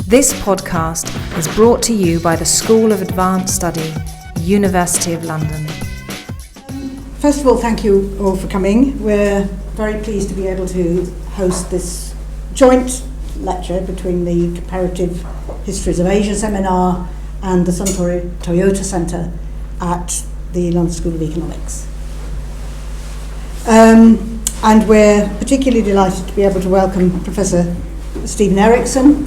This podcast is brought to you by the School of Advanced Study, University of London. First of all, thank you all for coming. We're very pleased to be able to host this joint lecture between the Comparative Histories of Asia seminar and the Suntory Toyota Centre at the London School of Economics. And we're particularly delighted to be able to welcome Professor Steven Ericson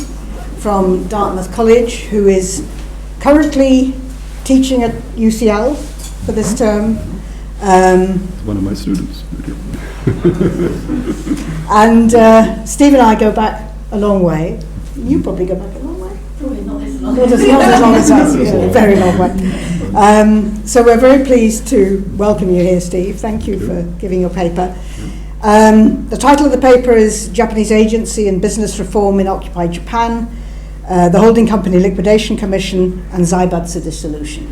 from Dartmouth College, who is currently teaching at UCL for this term. One of my students. And Steve and I go back a long way. You probably go back a long way. Probably not this long. Not as long as us, a very long way. So we're very pleased to welcome you here, Steve. Thank you for giving your paper. The title of the paper is Japanese Agency and Business Reform in Occupied Japan, the Holding Company Liquidation Commission, and Zaibatsu Dissolution.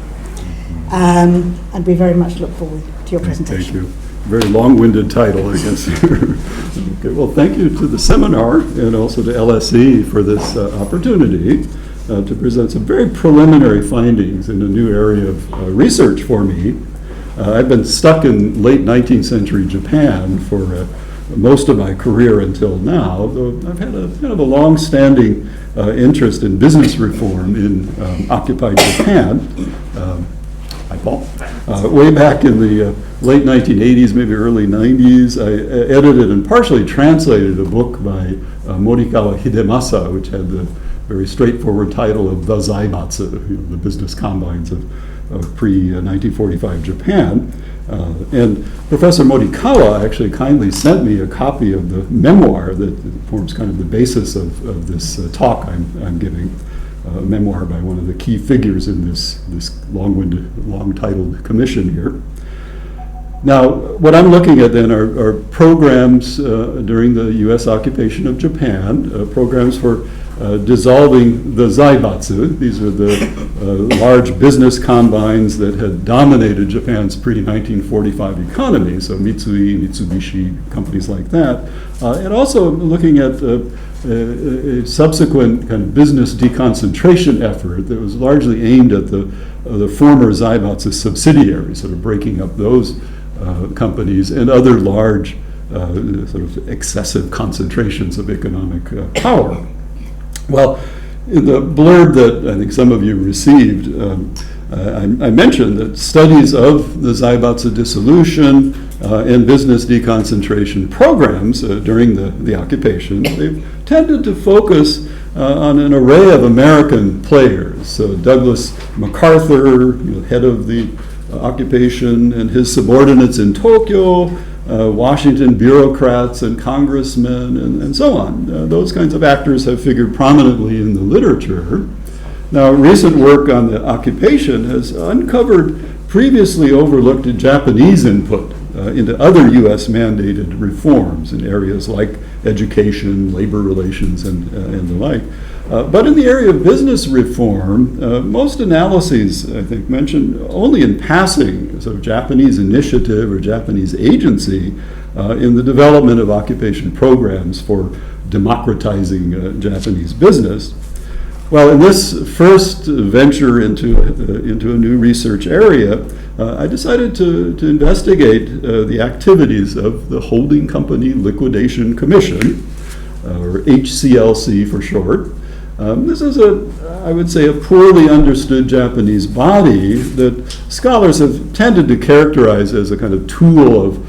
And we very much look forward to your presentation. Thank you. Very long-winded title, I guess. Okay, well, thank you to the seminar and also to LSE for this opportunity to present some very preliminary findings in a new area of research for me. I've been stuck in late 19th century Japan for most of my career until now, though I've had a kind of a long-standing interest in business reform in occupied Japan. Hi, Paul. Way back in the late 1980s, maybe early 90s, I edited and partially translated a book by Morikawa Hidemasa, which had the very straightforward title of The Zaibatsu, the business combines of pre-1945 Japan. And Professor Morikawa actually kindly sent me a copy of the memoir that forms kind of the basis of this talk I'm giving. A memoir by one of the key figures in this long-winded, long-titled commission here. Now, what I'm looking at then are programs during the U.S. occupation of Japan, programs for dissolving the Zaibatsu. These are the large business combines that had dominated Japan's pre-1945 economy, so Mitsui, Mitsubishi, companies like that, and also looking at a subsequent kind of business deconcentration effort that was largely aimed at the former Zaibatsu subsidiaries, sort of breaking up those companies and other large sort of excessive concentrations of economic power. Well, in the blurb that I think some of you received, I mentioned that studies of the Zaibatsu dissolution and business deconcentration programs during the occupation, they've tended to focus on an array of American players. So Douglas MacArthur, head of the occupation, and his subordinates in Tokyo, Washington bureaucrats and congressmen, and so on. Those kinds of actors have figured prominently in the literature. Now, recent work on the occupation has uncovered previously overlooked Japanese input into other U.S. mandated reforms in areas like education, labor relations, and the like. But in the area of business reform, most analyses, I think, mention only in passing sort of Japanese initiative or Japanese agency in the development of occupation programs for democratizing Japanese business. Well, in this first venture into a new research area, I decided to investigate the activities of the Holding Company Liquidation Commission, or HCLC for short. This is I would say, a poorly understood Japanese body that scholars have tended to characterize as a kind of tool of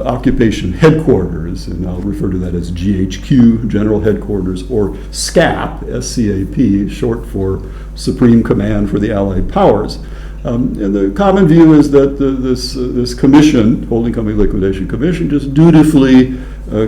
occupation headquarters, and I'll refer to that as GHQ, General Headquarters, or SCAP, S-C-A-P, short for Supreme Command for the Allied Powers. And the common view is that this commission, Holding Company Liquidation Commission, just dutifully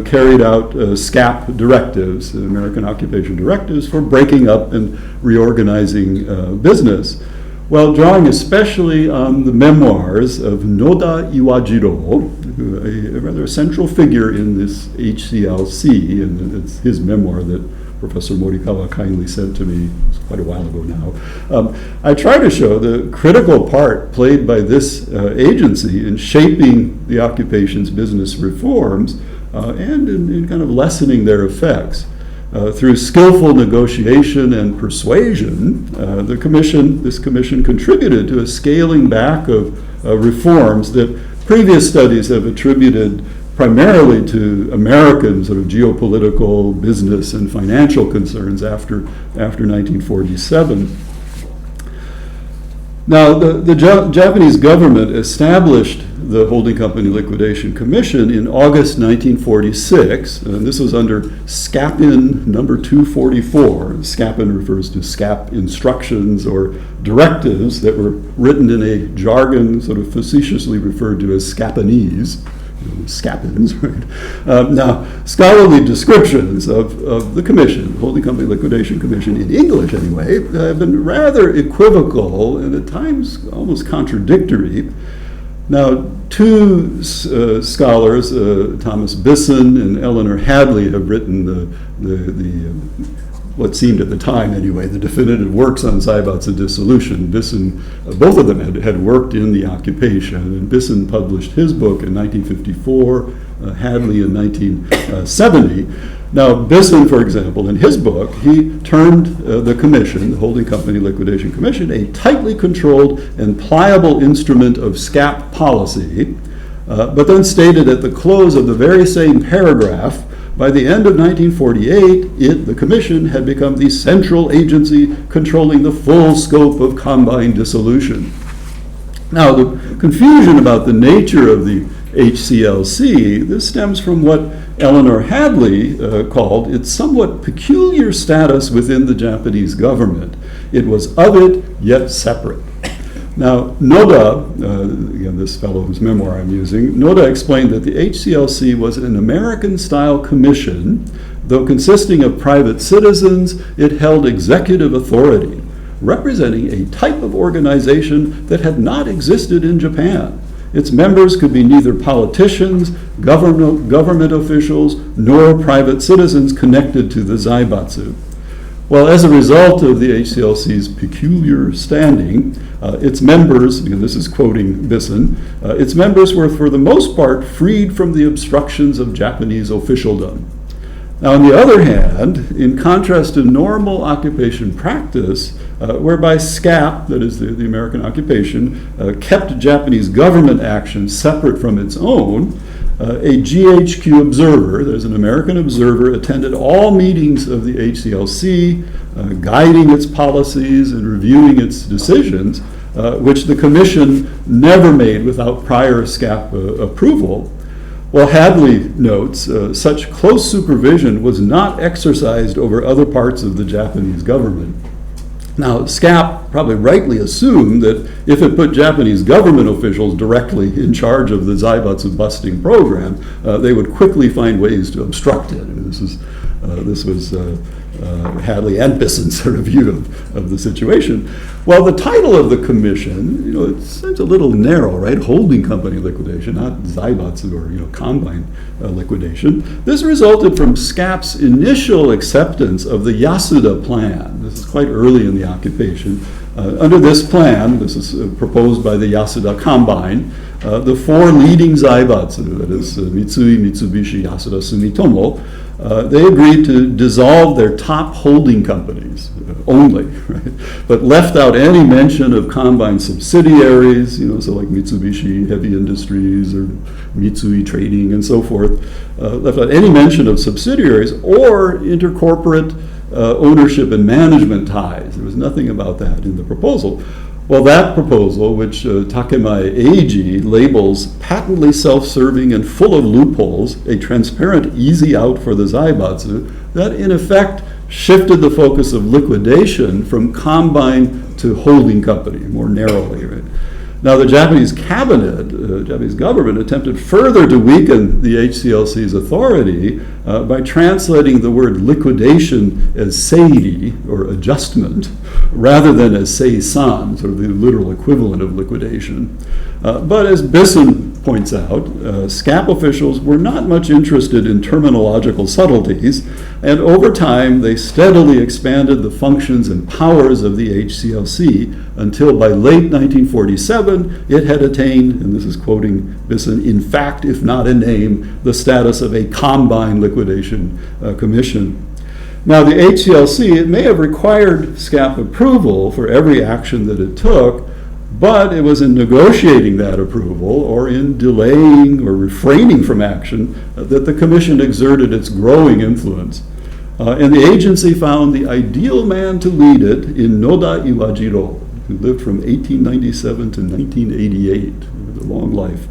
carried out SCAP directives, American occupation directives, for breaking up and reorganizing business. Well, drawing especially on the memoirs of Noda Iwajiro, a rather central figure in this HCLC, and it's his memoir that Professor Morikawa kindly sent to me quite a while ago now. I try to show the critical part played by this agency in shaping the occupation's business reforms and in kind of lessening their effects. Through skillful negotiation and persuasion, this commission contributed to a scaling back of reforms that previous studies have attributed primarily to American sort of geopolitical, business, and financial concerns after 1947. Now, the Japanese government established the Holding Company Liquidation Commission in August 1946, and this was under SCAPin number 244. SCAPin refers to SCAP instructions or directives that were written in a jargon sort of facetiously referred to as Scapinese. Scapins, right? Now, scholarly descriptions of the commission, Holding Company Liquidation Commission, in English anyway, have been rather equivocal and at times almost contradictory. Now, two scholars, Thomas Bisson and Eleanor Hadley, have written what seemed at the time anyway, the definitive works on Zaibatsu dissolution. Bisson, both of them had worked in the occupation, and Bisson published his book in 1954, Hadley in 1970. Now, Bisson, for example, in his book, he termed the commission, the Holding Company Liquidation Commission, a tightly controlled and pliable instrument of SCAP policy, but then stated at the close of the very same paragraph, by the end of 1948, the Commission had become the central agency controlling the full scope of combined dissolution. Now, the confusion about the nature of the HCLC, this stems from what Eleanor Hadley called its somewhat peculiar status within the Japanese government. It was of it, yet separate. Now, Noda, again, this fellow whose memoir I'm using, Noda explained that the HCLC was an American-style commission. Though consisting of private citizens, it held executive authority, representing a type of organization that had not existed in Japan. Its members could be neither politicians, government officials, nor private citizens connected to the Zaibatsu. Well, as a result of the HCLC's peculiar standing, its members, and this is quoting Bisson, its members were for the most part freed from the obstructions of Japanese officialdom. Now, on the other hand, in contrast to normal occupation practice, whereby SCAP, that is the American occupation, kept Japanese government action separate from its own, a GHQ observer, there's an American observer, attended all meetings of the HCLC, guiding its policies and reviewing its decisions, which the Commission never made without prior SCAP approval. Well, Hadley notes, such close supervision was not exercised over other parts of the Japanese government. Now, SCAP probably rightly assumed that if it put Japanese government officials directly in charge of the Zaibatsu busting program, they would quickly find ways to obstruct it. I mean, this was Hadley and Bisson's sort of view of the situation. Well, the title of the commission, it seems a little narrow, right? Holding company liquidation, not Zaibatsu or combine liquidation. This resulted from SCAP's initial acceptance of the Yasuda plan. This is quite early in the occupation. Under this plan, this is proposed by the Yasuda Combine, the four leading Zaibatsu, that is Mitsui, Mitsubishi, Yasuda, Sumitomo, they agreed to dissolve their top holding companies only, right? But left out any mention of combined subsidiaries, so like Mitsubishi Heavy Industries or Mitsui Trading and so forth, left out any mention of subsidiaries or intercorporate ownership and management ties. There was nothing about that in the proposal. Well, that proposal, which Takemai Eiji labels patently self-serving and full of loopholes, a transparent easy out for the Zaibatsu, that in effect shifted the focus of liquidation from combine to holding company, more narrowly. Right? Now, the Japanese cabinet, Japanese government, attempted further to weaken the HCLC's authority by translating the word liquidation as seiri, or adjustment, rather than as sei-san, sort of the literal equivalent of liquidation. But as Bisson points out, SCAP officials were not much interested in terminological subtleties, and over time they steadily expanded the functions and powers of the HCLC until by late 1947 it had attained, and this is quoting Bisson, in fact, if not in name, the status of a combine liquidation commission. Now, the HCLC, it may have required SCAP approval for every action that it took, but it was in negotiating that approval or in delaying or refraining from action that the Commission exerted its growing influence. And the agency found the ideal man to lead it in Noda Iwajiro, who lived from 1897 to 1988, with a long life.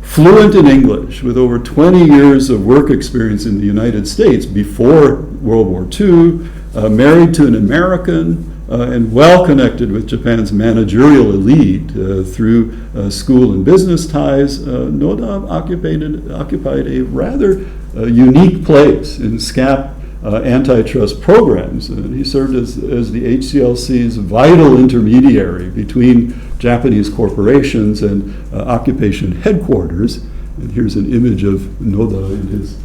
Fluent in English, with over 20 years of work experience in the United States before World War II, married to an American, and well connected with Japan's managerial elite through school and business ties, Noda occupied a rather unique place in SCAP antitrust programs. He served as the HCLC's vital intermediary between Japanese corporations and occupation headquarters. And here's an image of Noda and his,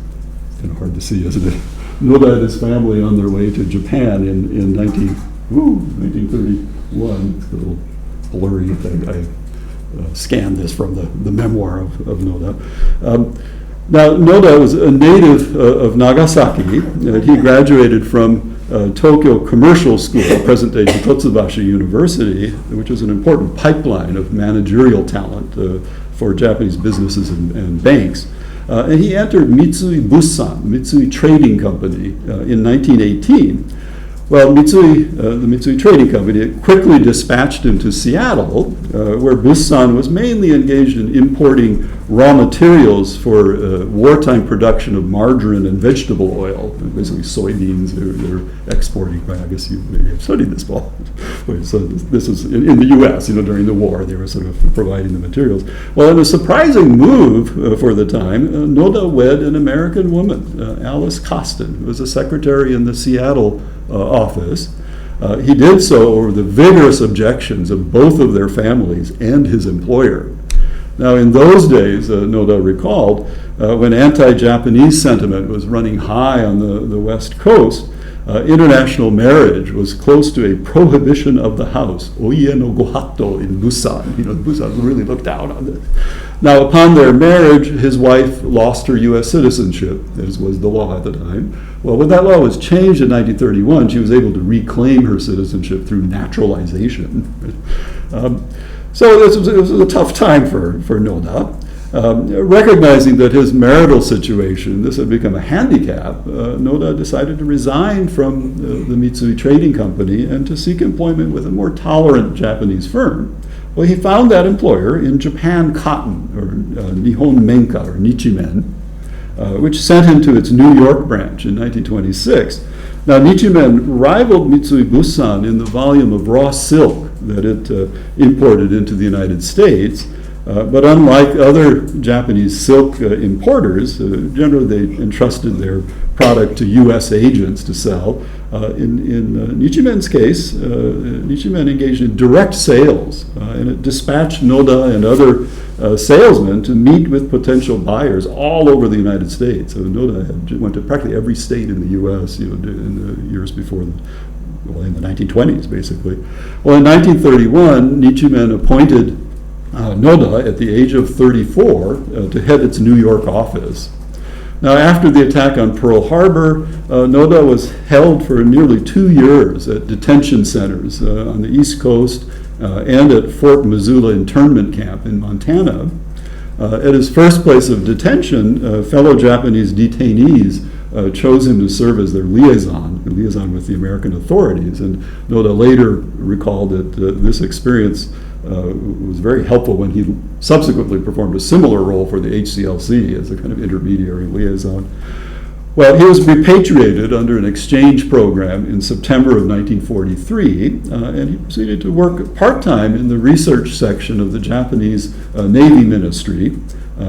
it's kind of hard to see, isn't it? Noda and his family on their way to Japan in 1931. It's a little blurry. I scanned this from the memoir of Noda. Now, Noda was a native of Nagasaki. He graduated from Tokyo Commercial School, present-day Hitotsubashi University, which was an important pipeline of managerial talent for Japanese businesses and banks. And he entered Mitsui Bussan, Mitsui Trading Company, in 1918. Well, the Mitsui Trading Company quickly dispatched him to Seattle, where Bussan was mainly engaged in importing raw materials for wartime production of margarine and vegetable oil, basically soybeans they're exporting. I guess you may have studied this, Paul. So this is in the U.S., during the war, they were sort of providing the materials. Well, in a surprising move for the time, Noda wed an American woman, Alice Costin, who was a secretary in the Seattle office. He did so over the vigorous objections of both of their families and his employer. Now, in those days, Noda recalled, when anti-Japanese sentiment was running high on the West Coast, international marriage was close to a prohibition of the house, oie no gohato in Busan. Busan really looked down on this. Now, upon their marriage, his wife lost her U.S. citizenship, as was the law at the time. Well, when that law was changed in 1931, she was able to reclaim her citizenship through naturalization. So it was a tough time for Noda. Recognizing that his marital situation, this had become a handicap, Noda decided to resign from the Mitsui Trading Company and to seek employment with a more tolerant Japanese firm. Well, he found that employer in Japan Cotton, or Nihon Menka, or Nichimen, which sent him to its New York branch in 1926. Now, Nichimen rivaled Mitsui Bussan in the volume of raw silk that it imported into the United States. But unlike other Japanese silk importers, generally they entrusted their product to U.S. agents to sell. In Nichimen's case, Nichimen engaged in direct sales, and it dispatched Noda and other salesmen to meet with potential buyers all over the United States. So Noda went to practically every state in the U.S. in the years before in the 1920s, basically. Well, in 1931, Nichimen appointed Noda at the age of 34 to head its New York office. Now, after the attack on Pearl Harbor, Noda was held for nearly 2 years at detention centers on the East Coast and at Fort Missoula internment camp in Montana. At his first place of detention, fellow Japanese detainees chose him to serve as their liaison with the American authorities. And Noda later recalled that this experience was very helpful when he subsequently performed a similar role for the HCLC as a kind of intermediary liaison. Well, he was repatriated under an exchange program in September of 1943, and he proceeded to work part-time in the research section of the Japanese Navy Ministry.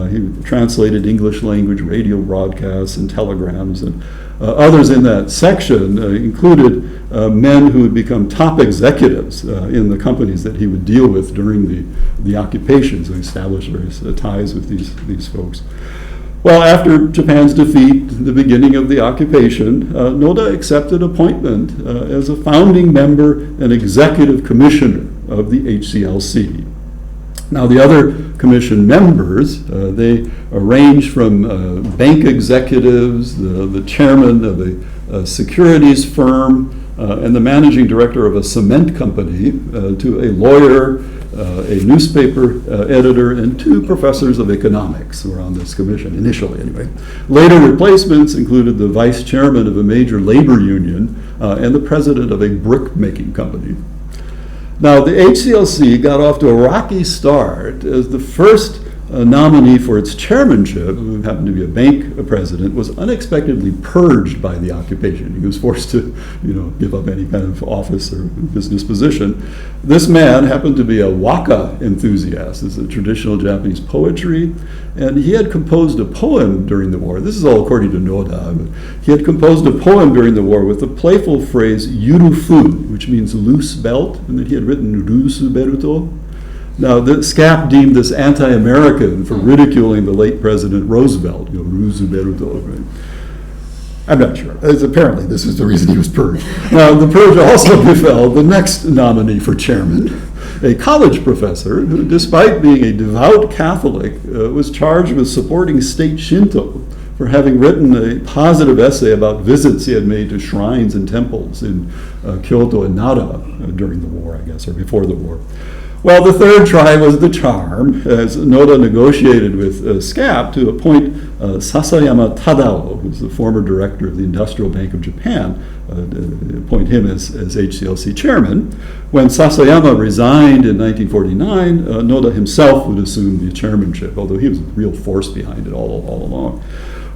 He translated English language radio broadcasts and telegrams, and others in that section included men who had become top executives in the companies that he would deal with during the occupation, so he established various ties with these folks. Well, after Japan's defeat, the beginning of the occupation, Noda accepted appointment as a founding member and executive commissioner of the HCLC. Now, the other commission members, they range from bank executives, the chairman of a a securities firm, and the managing director of a cement company, to a lawyer, a newspaper editor, and 2 professors of economics were on this commission, initially anyway. Later replacements included the vice chairman of a major labor union and the president of a brick-making company. Now, the HCLC got off to a rocky start as the first nominee for its chairmanship, who happened to be a bank president, was unexpectedly purged by the occupation. He was forced to, give up any kind of office or business position. This man happened to be a waka enthusiast. This is a traditional Japanese poetry, and he had composed a poem during the war. This is all according to Noda. He had composed a poem during the war with the playful phrase "yurufu," which means loose belt, and then he had written "rusu beruto." Now, the SCAP deemed this anti-American for ridiculing the late President Roosevelt, "rusu beruto," right? I'm not sure. Apparently, this is the reason he was purged. Now, the purge also befell the next nominee for chairman, a college professor who, despite being a devout Catholic, was charged with supporting state Shinto for having written a positive essay about visits he had made to shrines and temples in Kyoto and Nara during the war, I guess, or before the war. Well, the third try was the charm, as Noda negotiated with SCAP to appoint Sasayama Tadao, who's the former director of the Industrial Bank of Japan, appoint him as HCLC chairman. When Sasayama resigned in 1949, Noda himself would assume the chairmanship, although he was a real force behind it all along.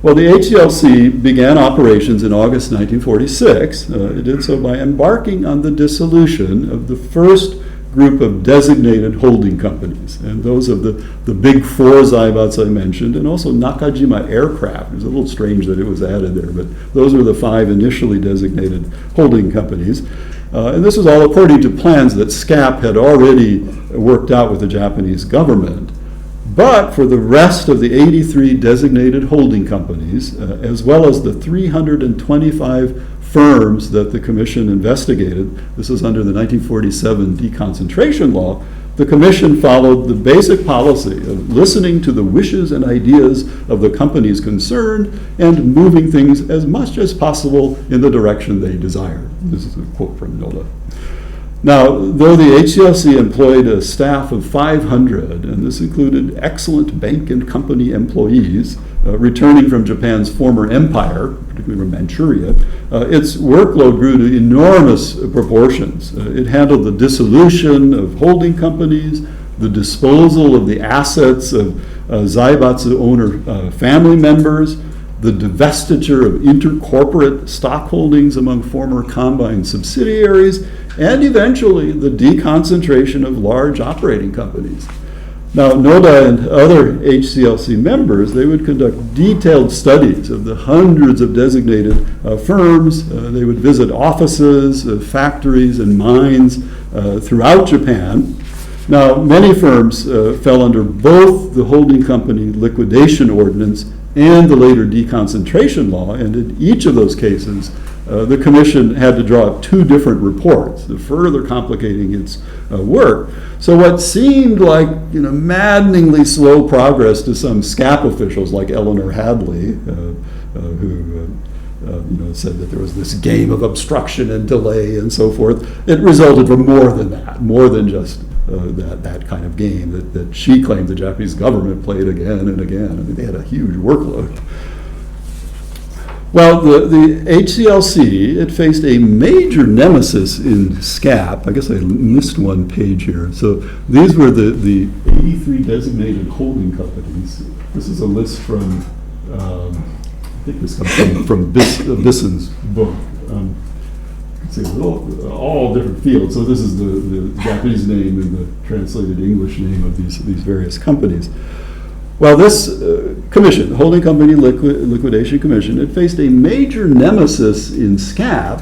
Well, the HCLC began operations in August 1946. It did so by embarking on the dissolution of the first group of designated holding companies, and those of the big 4 Zaibatsu I mentioned, and also Nakajima Aircraft. It was a little strange that it was added there, but those were the 5 initially designated holding companies. And this was all according to plans that SCAP had already worked out with the Japanese government. But for the rest of the 83 designated holding companies, as well as the 325 firms that the commission investigated, this was under the 1947 deconcentration law, the commission followed the basic policy of listening to the wishes and ideas of the companies concerned and moving things as much as possible in the direction they desired. This is a quote from Noda. Now, though the HCLC employed a staff of 500, and this included excellent bank and company employees returning from Japan's former empire, particularly from Manchuria, its workload grew to enormous proportions. It handled the dissolution of holding companies, the disposal of the assets of Zaibatsu owner family members, the divestiture of intercorporate stock holdings among former combined subsidiaries, and eventually the deconcentration of large operating companies. Now, Noda and other HCLC members, they would conduct detailed studies of the hundreds of designated firms. They would visit offices, factories, and mines throughout Japan. Now, many firms fell under both the holding company liquidation ordinance and the later deconcentration law, and in each of those cases, the commission had to draw up 2 different reports, further complicating its work. So what seemed like maddeningly slow progress to some SCAP officials like Eleanor Hadley, who said that there was this game of obstruction and delay and so forth, it resulted from more than that, more than just that kind of game that she claimed the Japanese government played again and again. I mean, they had a huge workload. Well, the HCLC, it faced a major nemesis in SCAP. I guess I missed one page here. So these were the 83 designated holding companies. This is a list from, I think this comes from Bisson's book. See, all different fields. So this is the Japanese name and the translated English name of these various companies. Well, this commission, Holding Company Liquidation Commission, it faced a major nemesis in SCAP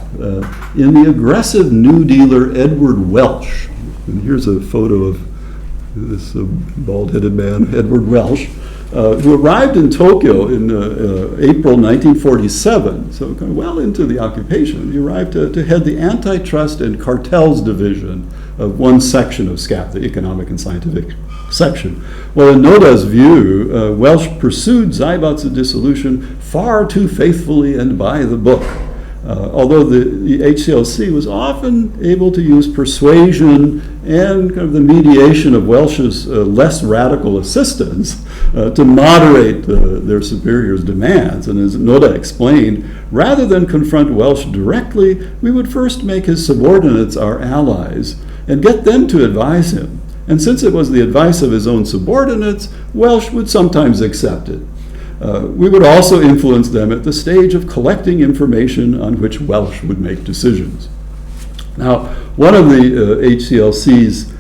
in the aggressive New Dealer Edward Welch. And here's a photo of this bald-headed man, Edward Welch, who arrived in Tokyo in April 1947, so kind of well into the occupation. He arrived to head the Antitrust and Cartels Division of one section of SCAP, the Economic and Scientific section. Well, in Noda's view, Welch pursued Zaibatsu dissolution far too faithfully and by the book. Although the HCLC was often able to use persuasion and kind of the mediation of Welch's less radical assistants to moderate their superiors' demands. And as Noda explained, rather than confront Welch directly, we would first make his subordinates our allies and get them to advise him. And since it was the advice of his own subordinates, Welch would sometimes accept it. We would also influence them at the stage of collecting information on which Welch would make decisions. Now, one of the HCLC's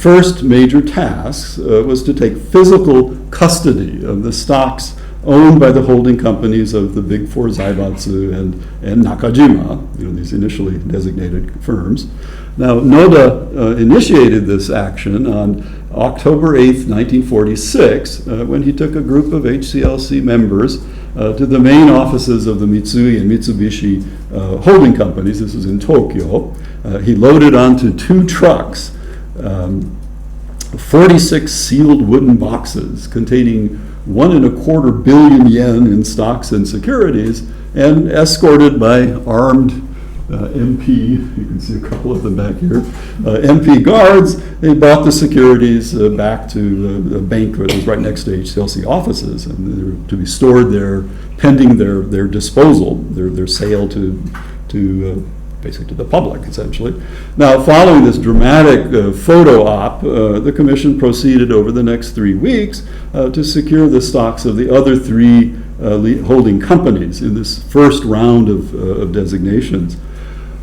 first major tasks was to take physical custody of the stocks owned by the holding companies of the big four Zaibatsu and Nakajima, these initially designated firms. Now, Noda initiated this action on October 8th, 1946, when he took a group of HCLC members to the main offices of the Mitsui and Mitsubishi holding companies. This was in Tokyo. He loaded onto 2 trucks 46 sealed wooden boxes containing 1.25 billion yen in stocks and securities, and escorted by armed MP, you can see a couple of them back here, MP guards. They brought the securities back to a bank that was right next to HCLC offices, and they were to be stored there pending their disposal, their sale to basically to the public, essentially. Now, following this dramatic photo op, the commission proceeded over the next 3 weeks to secure the stocks of the other 3 holding companies in this first round of designations.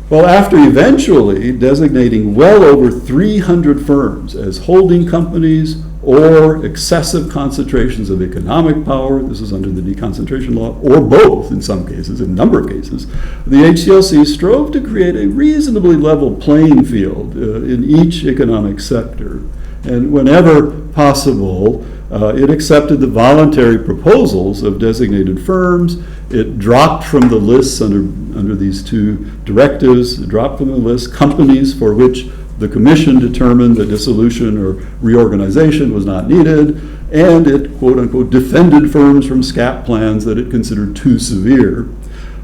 Well, after eventually designating well over 300 firms as holding companies or excessive concentrations of economic power, this is under the deconcentration law, or both in some cases, in a number of cases, the HCLC strove to create a reasonably level playing field in each economic sector. And whenever possible, it accepted the voluntary proposals of designated firms. It dropped from the lists under these 2 directives, it dropped from the list companies for which the commission determined that dissolution or reorganization was not needed, and it, quote unquote, defended firms from SCAP plans that it considered too severe.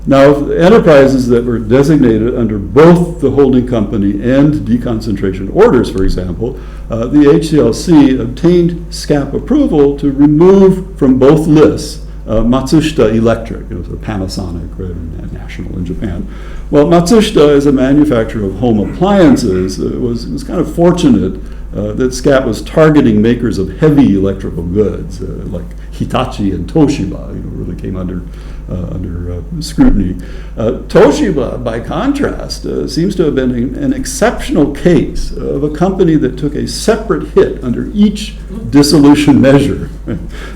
Now, enterprises that were designated under both the holding company and deconcentration orders, for example, the HCLC obtained SCAP approval to remove from both lists Matsushita Electric, it was a Panasonic, right, national in Japan. Well, Matsushita, as a manufacturer of home appliances, was kind of fortunate that SCAP was targeting makers of heavy electrical goods, like Hitachi and Toshiba, really came under scrutiny. Toshiba, by contrast, seems to have been an exceptional case of a company that took a separate hit under each dissolution measure.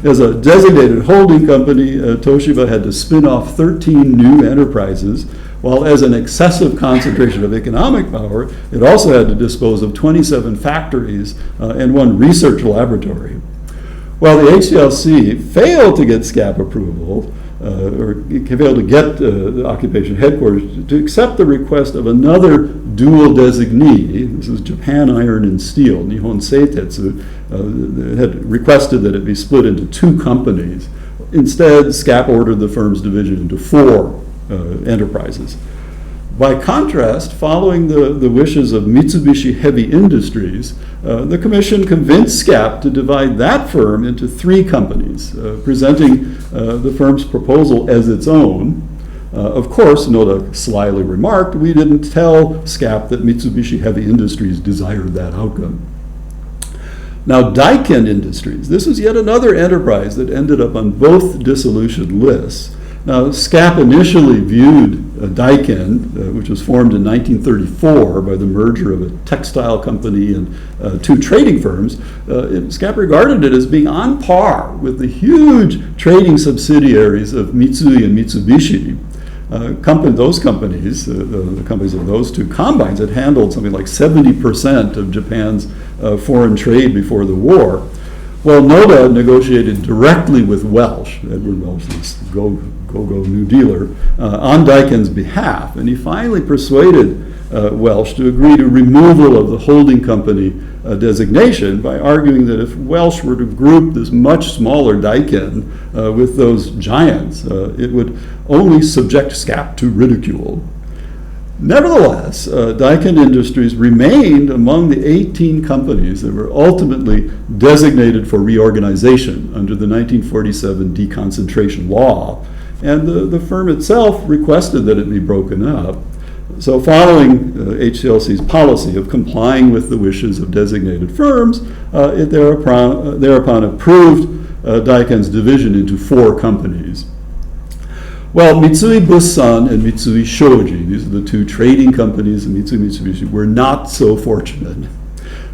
As a designated holding company, Toshiba had to spin off 13 new enterprises, while as an excessive concentration of economic power, it also had to dispose of 27 factories and 1 research laboratory. Well, the HCLC failed to get SCAP approval, or failed to get the occupation headquarters to accept the request of another dual designee. This is Japan Iron and Steel, Nihon Seitetsu, had requested that it be split into 2 companies. Instead, SCAP ordered the firm's division into 4 enterprises. By contrast, following the wishes of Mitsubishi Heavy Industries, the commission convinced SCAP to divide that firm into 3 companies, presenting the firm's proposal as its own. Of course, Noda slyly remarked, we didn't tell SCAP that Mitsubishi Heavy Industries desired that outcome. Now, Daikin Industries, this is yet another enterprise that ended up on both dissolution lists. Now, SCAP initially viewed Daikin, which was formed in 1934 by the merger of a textile company and 2 trading firms. SCAP regarded it as being on par with the huge trading subsidiaries of Mitsui and Mitsubishi. Those companies, the companies of those 2 combines, had handled something like 70% of Japan's foreign trade before the war. Well, Noda negotiated directly with Welch, Edward Welch, this go-go New Dealer, on Daikin's behalf, and he finally persuaded Welch to agree to removal of the holding company designation by arguing that if Welch were to group this much smaller daikin with those giants, it would only subject SCAP to ridicule. Nevertheless, Daikin Industries remained among the 18 companies that were ultimately designated for reorganization under the 1947 deconcentration law, and the firm itself requested that it be broken up. So following HCLC's policy of complying with the wishes of designated firms, it thereupon approved Daikin's division into 4 companies. Well, Mitsui Bussan and Mitsui Shoji, these are the 2 trading companies in Mitsui Mitsubishi, were not so fortunate.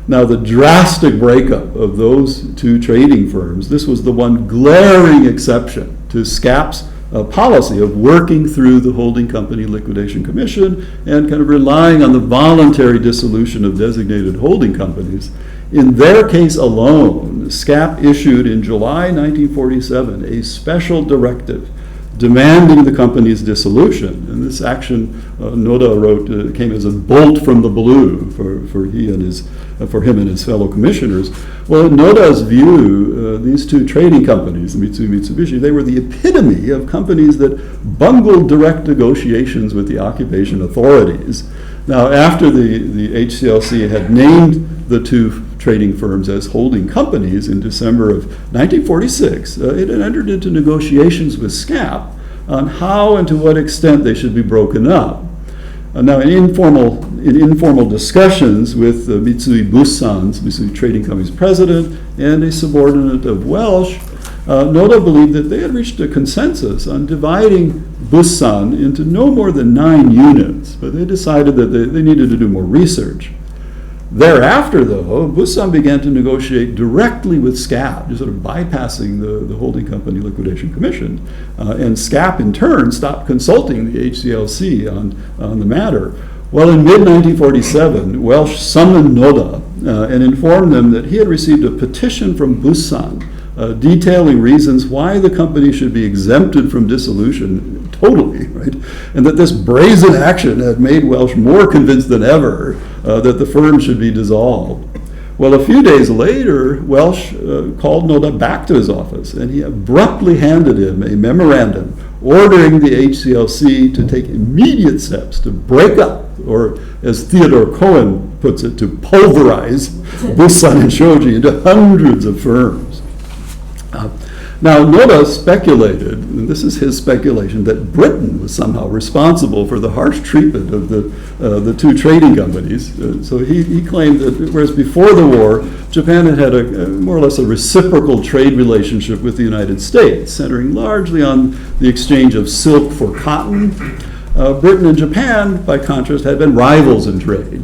Now, the drastic breakup of those 2 trading firms, this was the one glaring exception to SCAP's policy of working through the Holding Company Liquidation Commission and kind of relying on the voluntary dissolution of designated holding companies. In their case alone, SCAP issued in July 1947 a special directive demanding the company's dissolution. And this action, Noda wrote, came as a bolt from the blue for him and his fellow commissioners. Well, in Noda's view, these 2 trading companies, Mitsui and Mitsubishi, they were the epitome of companies that bungled direct negotiations with the occupation authorities. Now, after the HCLC had named the 2 trading firms as holding companies in December of 1946, it had entered into negotiations with SCAP on how and to what extent they should be broken up. Now, in informal discussions with Mitsui Bussan's, Mitsui Trading Company's president and a subordinate of Welch, Noda believed that they had reached a consensus on dividing Bussan into no more than 9 units, but they decided that they needed to do more research. Thereafter, though, Bussan began to negotiate directly with SCAP, just sort of bypassing the Holding Company Liquidation Commission. And SCAP, in turn, stopped consulting the HCLC on the matter. Well, in mid-1947, Welch summoned Noda and informed them that he had received a petition from Bussan detailing reasons why the company should be exempted from dissolution totally, right? And that this brazen action had made Welch more convinced than ever that the firm should be dissolved. Well, a few days later, Welch called Noda back to his office, and he abruptly handed him a memorandum ordering the HCLC to take immediate steps to break up, or as Theodore Cohen puts it, to pulverize Bussan and Shoji into hundreds of firms. Now, Noda speculated, and this is his speculation, that Britain was somehow responsible for the harsh treatment of the 2 trading companies. So he claimed that whereas before the war, Japan had had a more or less a reciprocal trade relationship with the United States, centering largely on the exchange of silk for cotton. Britain and Japan, by contrast, had been rivals in trade.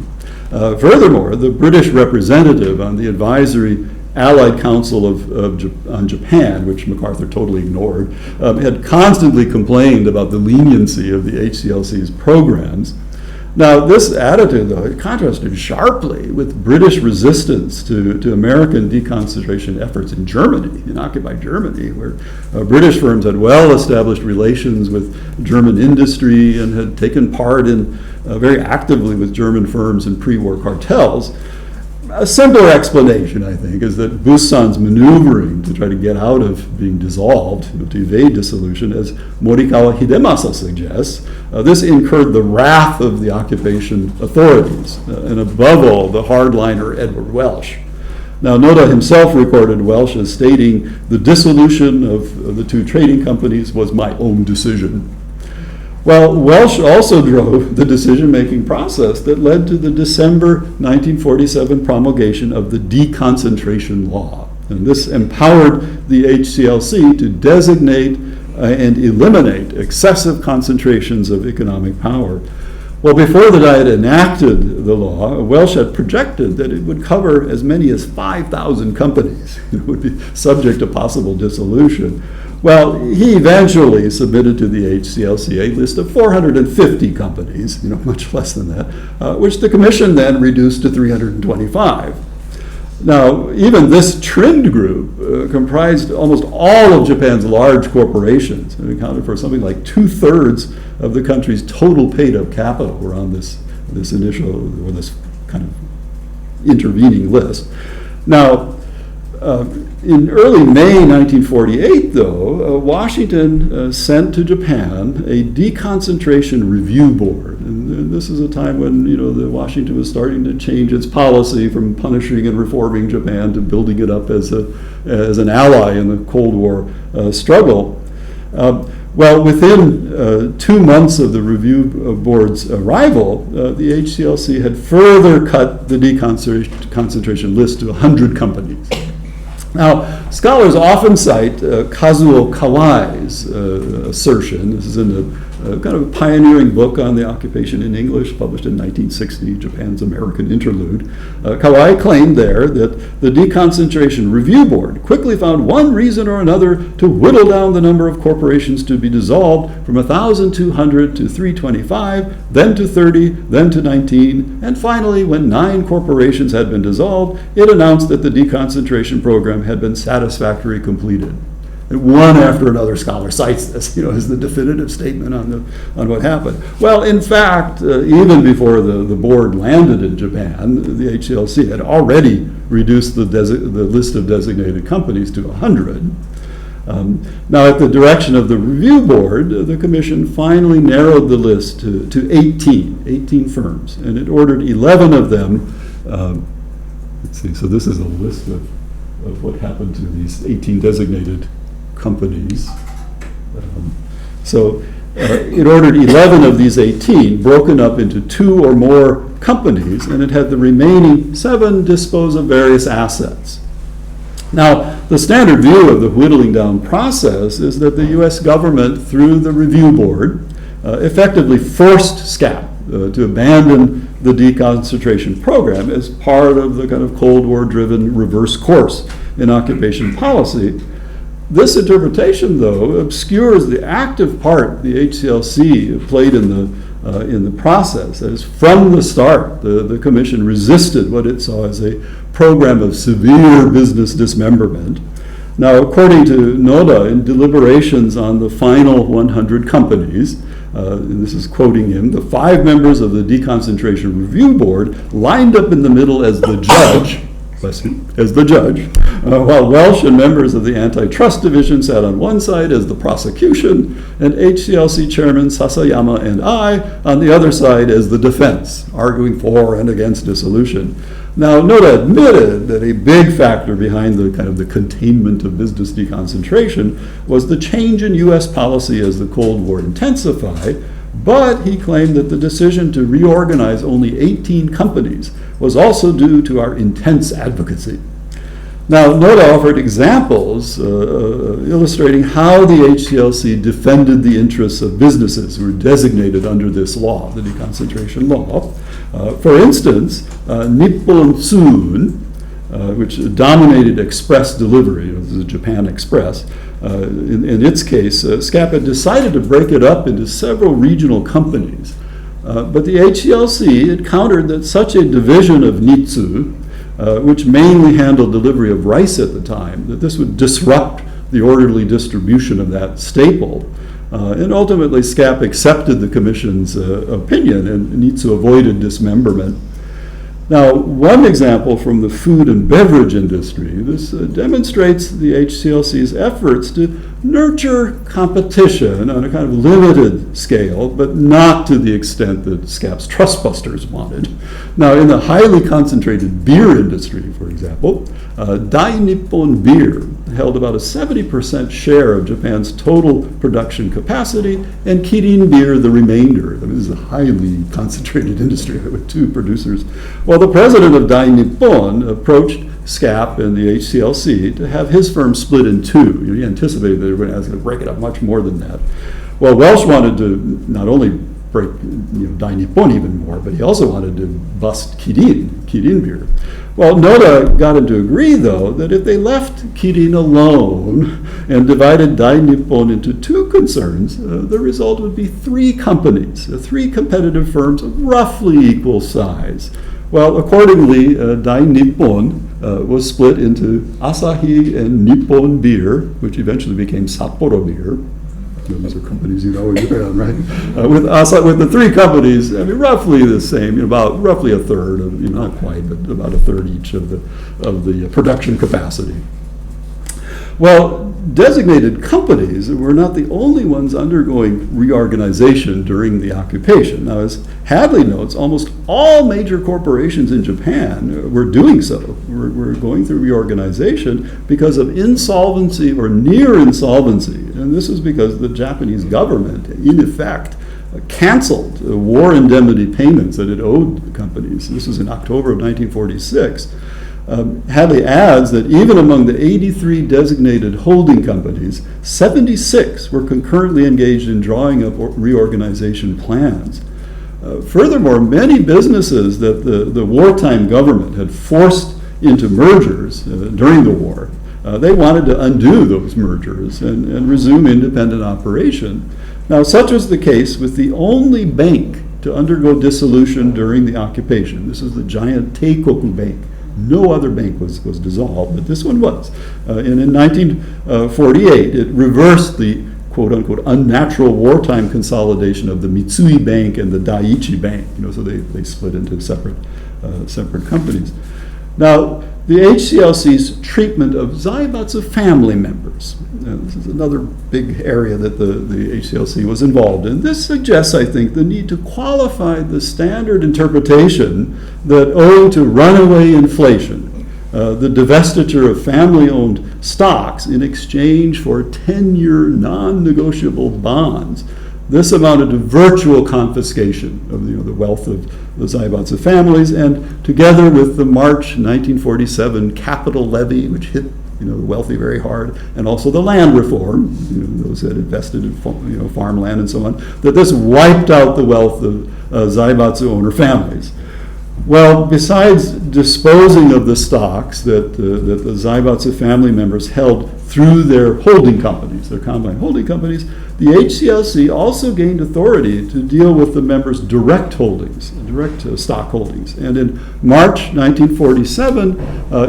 Furthermore, the British representative on the advisory Allied Council on Japan, which MacArthur totally ignored, had constantly complained about the leniency of the HCLC's programs. Now, this attitude, though, it contrasted sharply with British resistance to American deconcentration efforts in Germany, in occupied Germany, where British firms had well-established relations with German industry and had taken part in very actively with German firms in pre-war cartels. A simpler explanation, I think, is that Bussan's maneuvering to try to get out of being dissolved, to evade dissolution, as Morikawa Hidemasa suggests, this incurred the wrath of the occupation authorities, and above all, the hardliner Edward Welch. Now, Noda himself recorded Welch as stating, "The dissolution of the 2 trading companies was my own decision." Well, Welch also drove the decision-making process that led to the December 1947 promulgation of the deconcentration law. And this empowered the HCLC to designate and eliminate excessive concentrations of economic power. Well, before the Diet enacted the law, Welch had projected that it would cover as many as 5,000 companies that would be subject to possible dissolution. Well, he eventually submitted to the HCLC a list of 450 companies, much less than that, which the commission then reduced to 325. Now, even this trimmed group comprised almost all of Japan's large corporations and accounted for something like 2/3 of the country's total paid-up capital were on this this initial, or this kind of intervening list. Now, in early May 1948, though, Washington sent to Japan a deconcentration review board. And this is a time when, Washington was starting to change its policy from punishing and reforming Japan to building it up as an ally in the Cold War struggle. Well, within 2 months of the review board's arrival, the HCLC had further cut the deconcentration list to 100 companies. Now, scholars often cite Kazuo Kawai's assertion. This is in a kind of a pioneering book on the occupation in English, published in 1960, Japan's American Interlude. Kawai claimed there that the Deconcentration Review Board quickly found one reason or another to whittle down the number of corporations to be dissolved from 1,200 to 325, then to 30, then to 19, and finally, when 9 corporations had been dissolved, it announced that the deconcentration program had been satisfactorily completed. And one after another scholar cites this, as the definitive statement on what happened. Well, in fact, even before the board landed in Japan, the HCLC had already reduced the list of designated companies to 100. Now, at the direction of the review board, the commission finally narrowed the list to 18 firms, and it ordered 11 of them. Let's see, so this is a list of what happened to these 18 designated companies. It ordered 11 of these 18 broken up into 2 or more companies, and it had the remaining 7 dispose of various assets. Now, the standard view of the whittling down process is that the U.S. government, through the review board, effectively forced SCAP to abandon the deconcentration program as part of the kind of Cold War-driven reverse course in occupation policy. This interpretation, though, obscures the active part the HCLC played in the process. That is, from the start, the Commission resisted what it saw as a program of severe business dismemberment. Now, according to Noda, in deliberations on the final 100 companies, and this is quoting him, the 5 members of the Deconcentration Review Board lined up in the middle as the judge, while Welch and members of the Antitrust Division sat on one side as the prosecution, and HCLC Chairman Sasayama and I on the other side as the defense, arguing for and against dissolution. Now, Noda admitted that a big factor behind the kind of the containment of business deconcentration was the change in U.S. policy as the Cold War intensified, but he claimed that the decision to reorganize only 18 companies was also due to our intense advocacy. Now, Noda offered examples illustrating how the HCLC defended the interests of businesses who were designated under this law, the deconcentration law. For instance, Nippon Tsun, which dominated express delivery, this is Japan Express, in its case, SCAP had decided to break it up into several regional companies. But the HCLC had countered that such a division of Nitsu, which mainly handled delivery of rice at the time, that this would disrupt the orderly distribution of that staple. And ultimately, SCAP accepted the Commission's opinion, and Nitsu avoided dismemberment. Now, one example from the food and beverage industry, this demonstrates the HCLC's efforts to nurture competition on a kind of limited scale, but not to the extent that SCAP's trustbusters wanted. Now, in the highly concentrated beer industry, for example, Dai Nippon Beer held about a 70% share of Japan's total production capacity, and Kirin Beer the remainder. I mean, this is a highly concentrated industry with 2 producers. Well, the president of Dai Nippon approached SCAP and the HCLC to have his firm split in 2. He anticipated that they were going to break it up much more than that. Well, Welch wanted to not only break Dai Nippon even more, but he also wanted to bust Kirin Beer. Well, Noda got him to agree, though, that if they left Kirin alone and divided Dai Nippon into 2 concerns, the result would be 3 companies, 3 competitive firms of roughly equal size. Well, accordingly, Dai Nippon was split into Asahi and Nippon Beer, which eventually became Sapporo Beer. Those are companies you know in Japan, right? With the three companies, I mean, roughly the same, about roughly a third of, not quite, but about a third each of the production capacity. Well, designated companies were not the only ones undergoing reorganization during the occupation. Now, as Hadley notes, almost all major corporations in Japan were doing so. We're going through reorganization because of insolvency or near insolvency. And this is because the Japanese government, in effect, canceled war indemnity payments that it owed the companies. This was in October of 1946. Hadley adds that even among the 83 designated holding companies, 76 were concurrently engaged in drawing up reorganization plans. Furthermore, many businesses that the wartime government had forced into mergers during the war, they wanted to undo those mergers and resume independent operation. Now, such was the case with the only bank to undergo dissolution during the occupation. This is the giant Teikoku Bank. No other bank was dissolved, but this one was. And in 1948, it reversed the quote-unquote unnatural wartime consolidation of the Mitsui Bank and the Daiichi Bank. So they split into separate companies. Now, the HCLC's treatment of Zaibatsu family members. This is another big area that the HCLC was involved in. This suggests, I think, the need to qualify the standard interpretation that owing to runaway inflation, the divestiture of family-owned stocks in exchange for 10-year non-negotiable bonds, this amounted to virtual confiscation of the wealth of the Zaibatsu families, and together with the March 1947 capital levy, which hit the wealthy very hard, and also the land reform, those that invested in farmland and so on, that this wiped out the wealth of Zaibatsu owner families. Well, besides disposing of the stocks that the Zaibatsu family members held through their holding companies, their combined holding companies, the HCLC also gained authority to deal with the members' direct holdings, direct stock holdings. And in March 1947,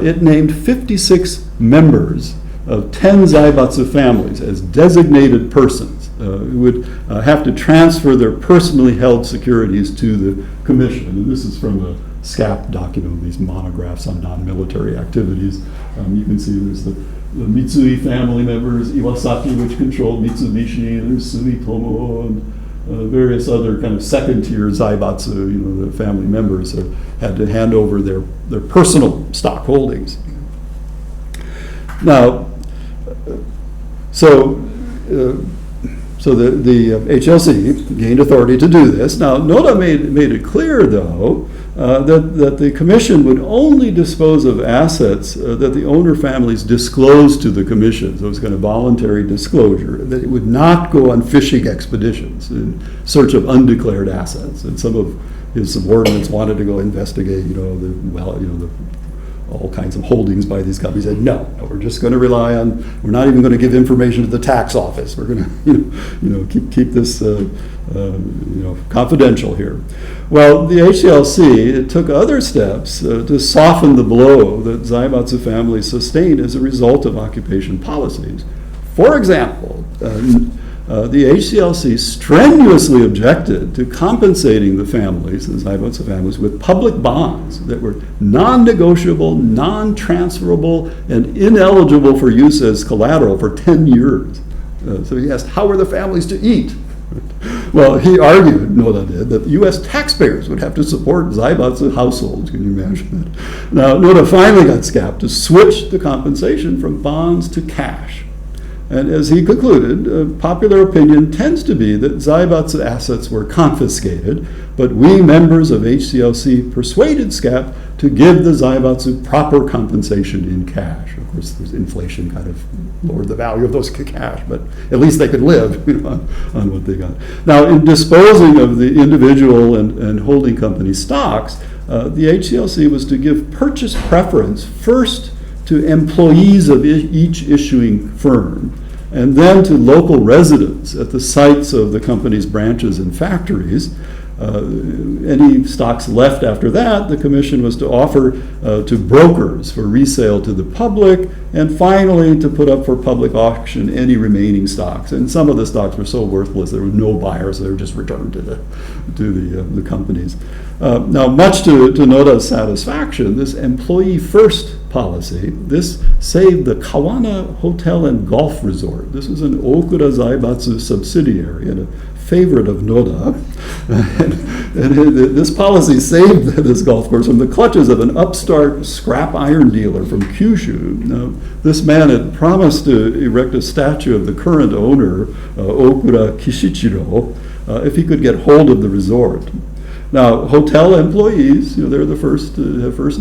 it named 56 members of 10 Zaibatsu families as designated persons who would have to transfer their personally held securities to the commission. And this is from a SCAP document, these monographs on non-military activities. You can see there's the Mitsui family members, Iwasaki, which controlled Mitsubishi, and there's Sumitomo, and various other kind of second-tier Zaibatsu, the family members had to hand over their personal stock holdings. Now, so the HLC gained authority to do this. Now, Noda made it clear, though, that the commission would only dispose of assets that the owner families disclosed to the commission. So it was kind of voluntary disclosure, that it would not go on fishing expeditions in search of undeclared assets. And some of his subordinates wanted to go investigate, all kinds of holdings by these companies. Said, no, we're just going to rely on, we're not even going to give information to the tax office. We're going to, keep this, confidential here. Well, the HCLC took other steps to soften the blow that Zaibatsu families sustained as a result of occupation policies. For example, the HCLC strenuously objected to compensating the families, the Zaibatsu families, with public bonds that were non-negotiable, non-transferable, and ineligible for use as collateral for 10 years. So he asked, how were the families to eat? Well, he argued, Noda did, that U.S. taxpayers would have to support Zaibatsu households. Can you imagine that? Now, Noda finally got SCAP to switch the compensation from bonds to cash. And as he concluded, popular opinion tends to be that Zaibatsu assets were confiscated, but we members of HCLC persuaded SCAP to give the Zaibatsu proper compensation in cash. Of course, there's inflation kind of lowered the value of those cash, but at least they could live on what they got. Now, in disposing of the individual and holding company stocks, the HCLC was to give purchase preference first to employees of each issuing firm, and then to local residents at the sites of the company's branches and factories. Any stocks left after that, the commission was to offer to brokers for resale to the public, and finally to put up for public auction any remaining stocks. And some of the stocks were so worthless there were no buyers; they were just returned to the companies. Now, much to Noda's satisfaction, this employee first policy, this saved the Kawana Hotel and Golf Resort. This was an Okura Zaibatsu subsidiary and a favorite of Noda. and this policy saved this golf course from the clutches of an upstart scrap iron dealer from Kyushu. Now, this man had promised to erect a statue of the current owner, Okura Kishichiro, if he could get hold of the resort. Now, hotel employees, they're the first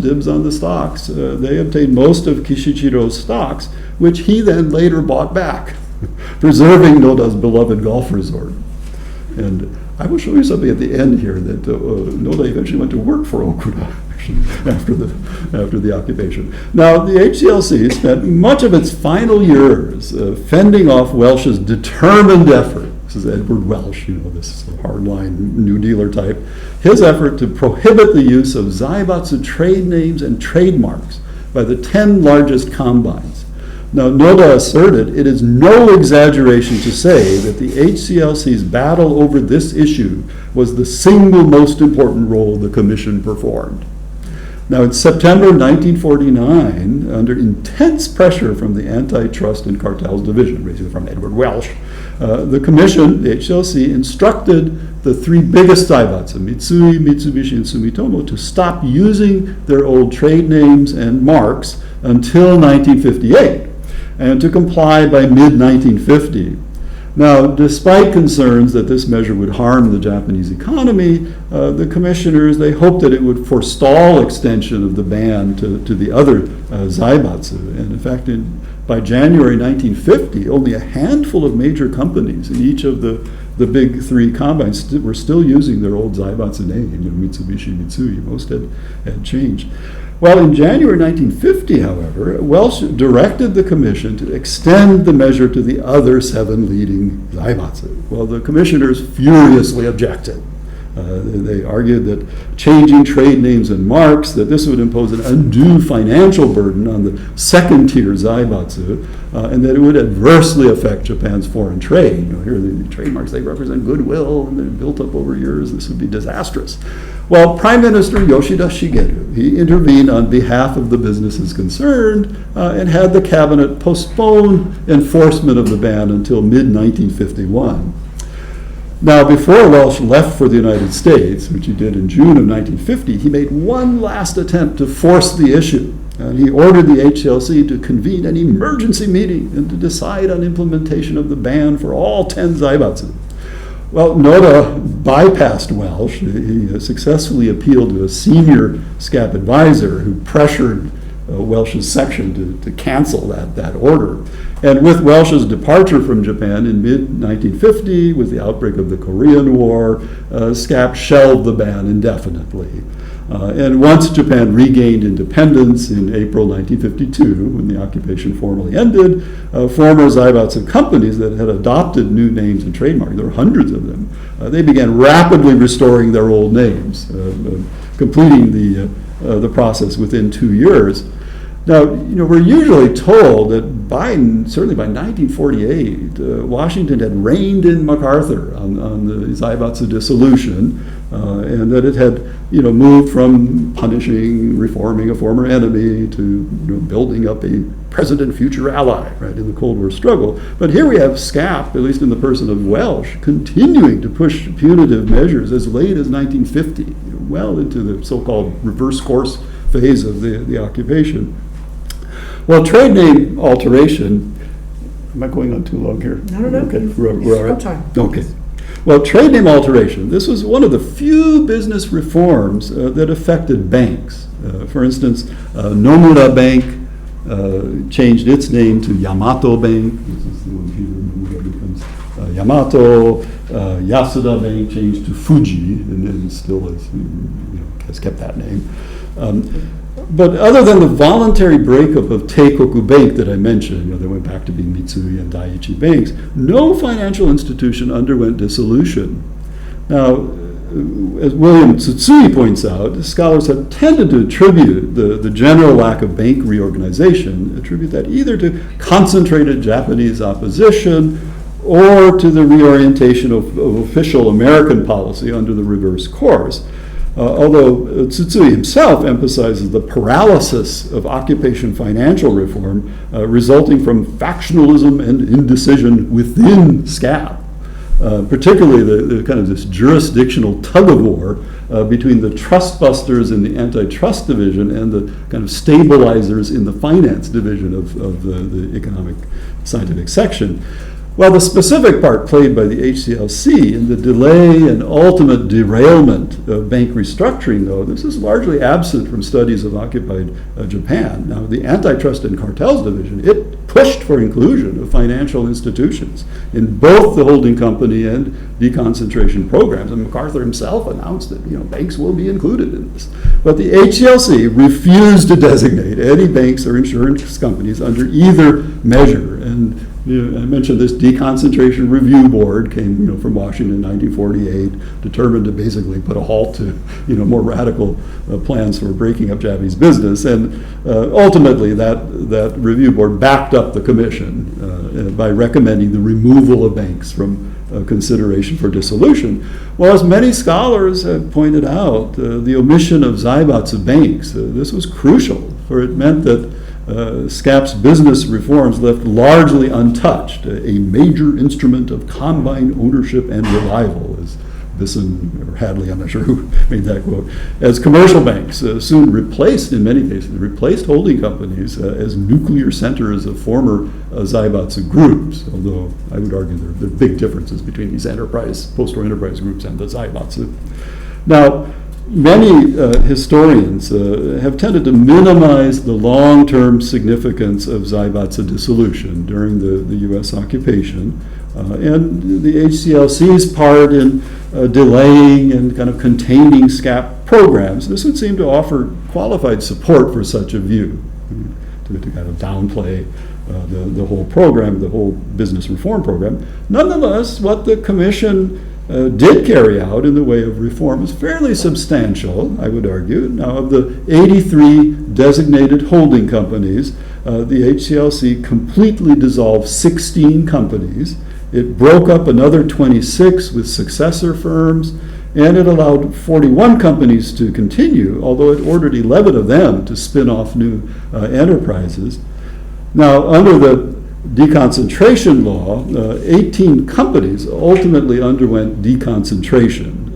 dibs on the stocks. They obtained most of Kishichiro's stocks, which he then later bought back, preserving Noda's beloved golf resort. And I will show you something at the end here that Noda eventually went to work for Okura after the occupation. Now, the HCLC spent much of its final years fending off Welch's determined effort. This is Edward Welch, this hardline New Dealer type. His effort to prohibit the use of Zaibatsu trade names and trademarks by the 10 largest combines. Now, Noda asserted it is no exaggeration to say that the HCLC's battle over this issue was the single most important role the commission performed. Now, in September 1949, under intense pressure from the Antitrust and Cartels Division, basically from Edward Welch, the commission, the HCLC, instructed the three biggest Zaibatsu, Mitsui, Mitsubishi, and Sumitomo, to stop using their old trade names and marks until 1958, and to comply by mid-1950. Now, despite concerns that this measure would harm the Japanese economy, the commissioners, they hoped that it would forestall extension of the ban to the other Zaibatsu. And in fact, by January 1950, only a handful of major companies in each of the big three combines were still using their old Zaibatsu name, Mitsubishi, Mitsui. Most had changed. Well, in January 1950, however, Welch directed the commission to extend the measure to the other 7 leading Zaibatsu. Well, the commissioners furiously objected. They argued that changing trade names and marks, that this would impose an undue financial burden on the second-tier Zaibatsu, and that it would adversely affect Japan's foreign trade. Here the trademarks, they represent goodwill, and they're built up over years. This would be disastrous. Well, Prime Minister Yoshida Shigeru, he intervened on behalf of the businesses concerned and had the cabinet postpone enforcement of the ban until mid-1951. Now, before Welch left for the United States, which he did in June of 1950, he made one last attempt to force the issue. And he ordered the HCLC to convene an emergency meeting and to decide on implementation of the ban for all 10 Zaibatsu. Well, Noda bypassed Welch. He successfully appealed to a senior SCAP advisor who pressured Welch's section to cancel that order. And with Welch's departure from Japan in mid-1950, with the outbreak of the Korean War, SCAP shelved the ban indefinitely. And once Japan regained independence in April 1952, when the occupation formally ended, former Zaibatsu companies that had adopted new names and trademarks, there were hundreds of them, they began rapidly restoring their old names, completing the process within 2 years. Now, we're usually told that certainly by 1948, Washington had reined in MacArthur on the Zaibatsu dissolution, and that it had, moved from punishing, reforming a former enemy to building up a present and future ally, right, in the Cold War struggle. But here we have SCAP, at least in the person of Welch, continuing to push punitive measures as late as 1950, well into the so-called reverse course phase of the occupation. Well, trade name alteration, am I going on too long here? No. Okay, we're all right. Time. Okay. Well, trade name alteration, this was one of the few business reforms that affected banks. For instance, Nomura Bank changed its name to Yamato Bank. This is the one here, Nomura becomes Yamato. Yasuda Bank changed to Fuji, and still has kept that name. But other than the voluntary breakup of Teikoku Bank that I mentioned, they went back to being Mitsui and Daiichi banks, no financial institution underwent dissolution. Now, as William Tsutsui points out, scholars have tended to attribute the general lack of bank reorganization, attribute that either to concentrated Japanese opposition or to the reorientation of official American policy under the reverse course. Although Tsutsui himself emphasizes the paralysis of occupation financial reform resulting from factionalism and indecision within SCAP. Particularly the kind of this jurisdictional tug-of-war between the trust busters in the antitrust division and the kind of stabilizers in the finance division of the economic scientific section. While the specific part played by the HCLC in the delay and ultimate derailment of bank restructuring, though, this is largely absent from studies of occupied Japan. Now, the Antitrust and Cartels Division, it pushed for inclusion of financial institutions in both the holding company and deconcentration programs. And MacArthur himself announced that banks will be included in this. But the HCLC refused to designate any banks or insurance companies under either measure. And I mentioned this deconcentration review board came from Washington in 1948, determined to basically put a halt to more radical plans for breaking up Japanese business, and ultimately that review board backed up the commission by recommending the removal of banks from consideration for dissolution. Well, as many scholars have pointed out, the omission of Zaibatsu banks, this was crucial, for it meant that SCAP's business reforms left largely untouched a major instrument of combined ownership and revival, as Bisson or Hadley, I'm not sure who made that quote, as commercial banks soon replaced, in many cases, replaced holding companies as nuclear centers of former Zaibatsu groups, although I would argue there are big differences between these post-war enterprise groups and the Zaibatsu. Now, many historians have tended to minimize the long-term significance of Zaibatsu dissolution during the U.S. occupation and the HCLC's part in delaying and kind of containing SCAP programs. This would seem to offer qualified support for such a view, to kind of downplay the whole program, the whole business reform program. Nonetheless, what the Commission did carry out in the way of reform is fairly substantial, I would argue. Now, of the 83 designated holding companies, the HCLC completely dissolved 16 companies. It broke up another 26 with successor firms, and it allowed 41 companies to continue, although it ordered 11 of them to spin off new enterprises. Now, under the deconcentration law, 18 companies ultimately underwent deconcentration.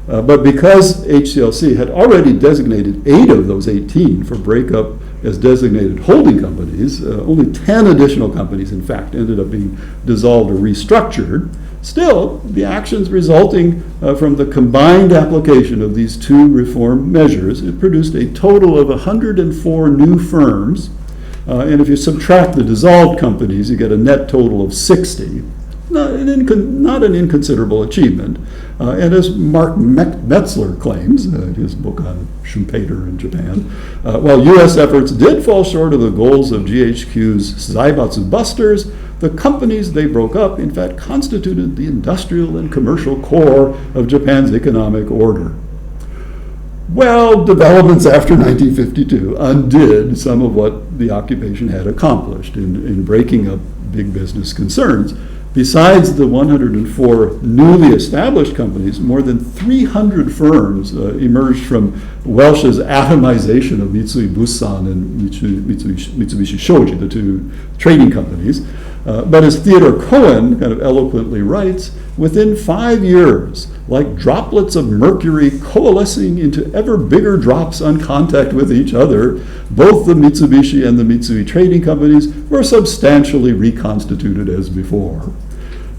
But because HCLC had already designated 8 of those 18 for breakup as designated holding companies, only 10 additional companies, in fact, ended up being dissolved or restructured. Still, the actions resulting from the combined application of these two reform measures, it produced a total of 104 new firms. And if you subtract the dissolved companies, you get a net total of 60. Not an inconsiderable achievement. And as Mark Metzler claims in his book on Schumpeter in Japan, while U.S. efforts did fall short of the goals of GHQ's Zaibatsu busters, the companies they broke up, in fact, constituted the industrial and commercial core of Japan's economic order. Well, developments after 1952 undid some of what the occupation had accomplished in breaking up big business concerns. Besides the 104 newly established companies, more than 300 firms emerged from Welch's atomization of Mitsui Bussan and Mitsubishi Shoji, the two trading companies. But as Theodore Cohen kind of eloquently writes, within 5 years, like droplets of mercury coalescing into ever bigger drops on contact with each other, both the Mitsubishi and the Mitsui trading companies were substantially reconstituted as before.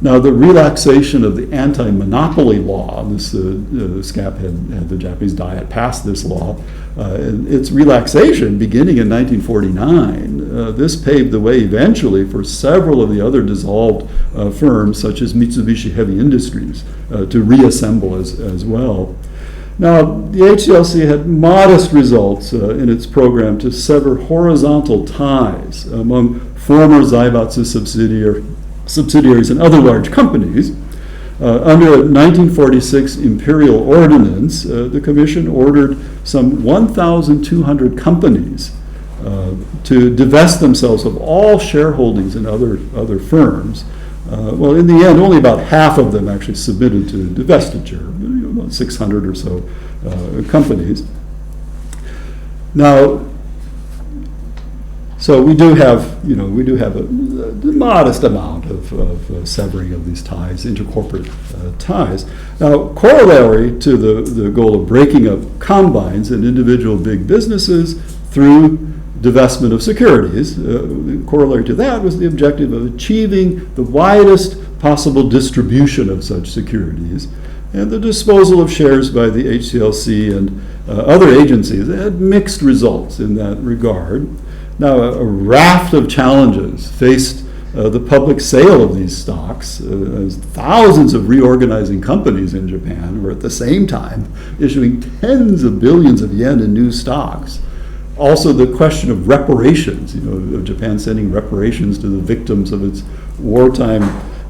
Now, the relaxation of the anti-monopoly law, this SCAP had the Japanese Diet pass this law, its relaxation beginning in 1949, this paved the way eventually for several of the other dissolved firms, such as Mitsubishi Heavy Industries, to reassemble as well. Now, the HCLC had modest results in its program to sever horizontal ties among former Zaibatsu subsidiaries and other large companies. Under a 1946 imperial ordinance, the commission ordered some 1,200 companies to divest themselves of all shareholdings in other firms. Well, in the end, only about half of them actually submitted to divestiture, about 600 or so companies. Now, so we do have a modest amount of severing of these ties, intercorporate ties. Now, corollary to the goal of breaking up combines and individual big businesses through divestment of securities, corollary to that was the objective of achieving the widest possible distribution of such securities, and the disposal of shares by the HCLC and other agencies had mixed results in that regard. Now, a raft of challenges faced the public sale of these stocks, as thousands of reorganizing companies in Japan were at the same time issuing tens of billions of yen in new stocks. Also, the question of reparations, of Japan sending reparations to the victims of its wartime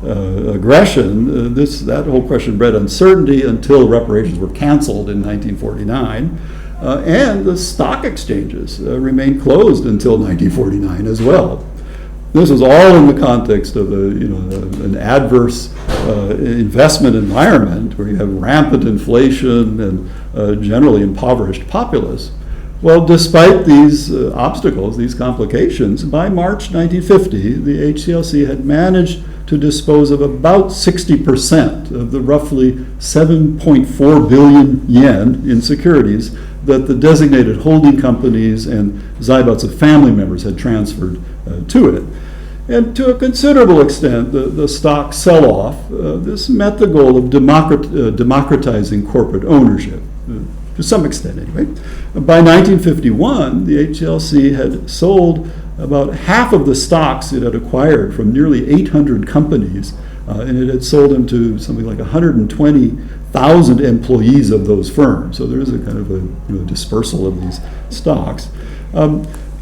aggression, that whole question bred uncertainty until reparations were canceled in 1949. And the stock exchanges remained closed until 1949 as well. This was all in the context of an adverse investment environment where you have rampant inflation and generally impoverished populace. Well, despite these obstacles, these complications, by March 1950, the HCLC had managed to dispose of about 60% of the roughly 7.4 billion yen in securities that the designated holding companies and Zaibatsu family members had transferred to it. And to a considerable extent, the stock sell-off, this met the goal of democratizing corporate ownership, to some extent anyway. By 1951, the HCLC had sold about half of the stocks it had acquired from nearly 800 companies, and it had sold them to something like 120,000 employees of those firms. So there is a kind of a dispersal of these stocks.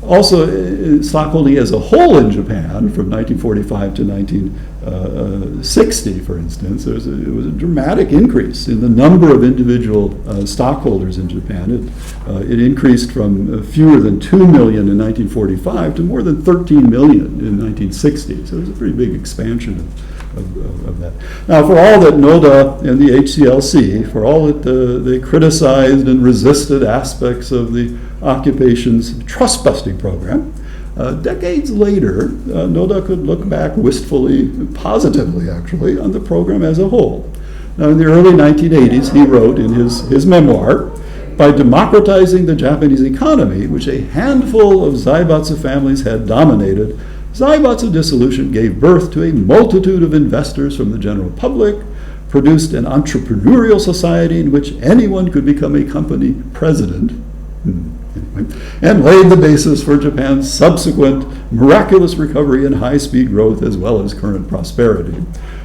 Also, stockholding as a whole in Japan from 1945 to 1960, for instance, it was a dramatic increase in the number of individual stockholders in Japan. It increased from fewer than 2 million in 1945 to more than 13 million in 1960. So it was a pretty big expansion of that. Now, for all that Noda and the HCLC, for all that they criticized and resisted aspects of the occupation's trust-busting program, decades later, Noda could look back wistfully, positively actually, on the program as a whole. Now, in the early 1980s, he wrote in his memoir, by democratizing the Japanese economy, which a handful of Zaibatsu families had dominated, Zaibatsu dissolution gave birth to a multitude of investors from the general public, produced an entrepreneurial society in which anyone could become a company president, and laid the basis for Japan's subsequent miraculous recovery and high-speed growth as well as current prosperity.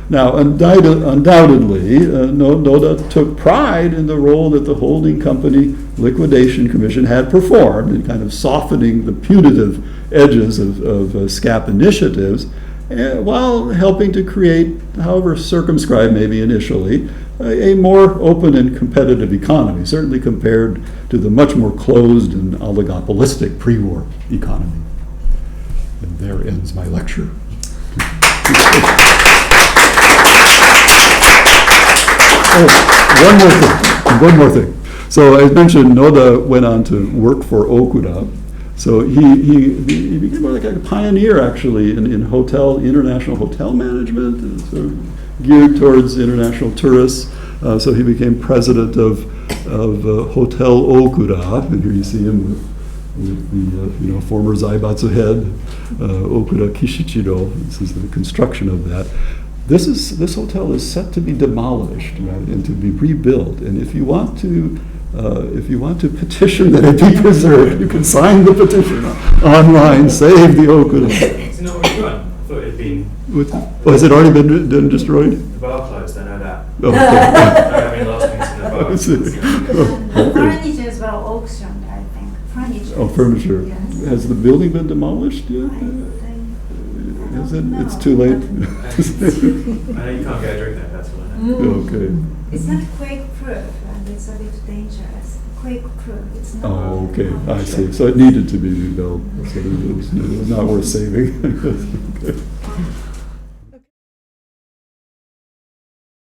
Now, undoubtedly, Noda took pride in the role that the holding company liquidation commission had performed in kind of softening the punitive edges of SCAP initiatives, while helping to create, however circumscribed maybe initially, a more open and competitive economy, certainly compared to the much more closed and oligopolistic pre-war economy. And there ends my lecture. One more thing. So as mentioned, Noda went on to work for Okuda. So he became more like a pioneer, actually, in international hotel management, sort of geared towards international tourists. So he became president of Hotel Okuda, and here you see him with the former Zaibatsu head, Okuda Kishichiro. This is the construction of that. This hotel is set to be demolished, right, and to be rebuilt. And if you want to petition that it be preserved, you can sign the petition online. Save the Okuda. It's not already gone. I thought it had been. Has it already been destroyed? The bar closed. I know that. Oh, okay. I mean, last things in the bar. Furniture as well auctioned, I think. Furniture. Oh, furniture. Yes. Has the building been demolished yet? Is it? It's too late. I know you can't go drink there. That's what I know. Okay. It's not quake proof, and it's a bit dangerous. Quake proof, it's not. Oh, okay, I see. So it needed to be rebuilt. So it was not worth saving. Okay.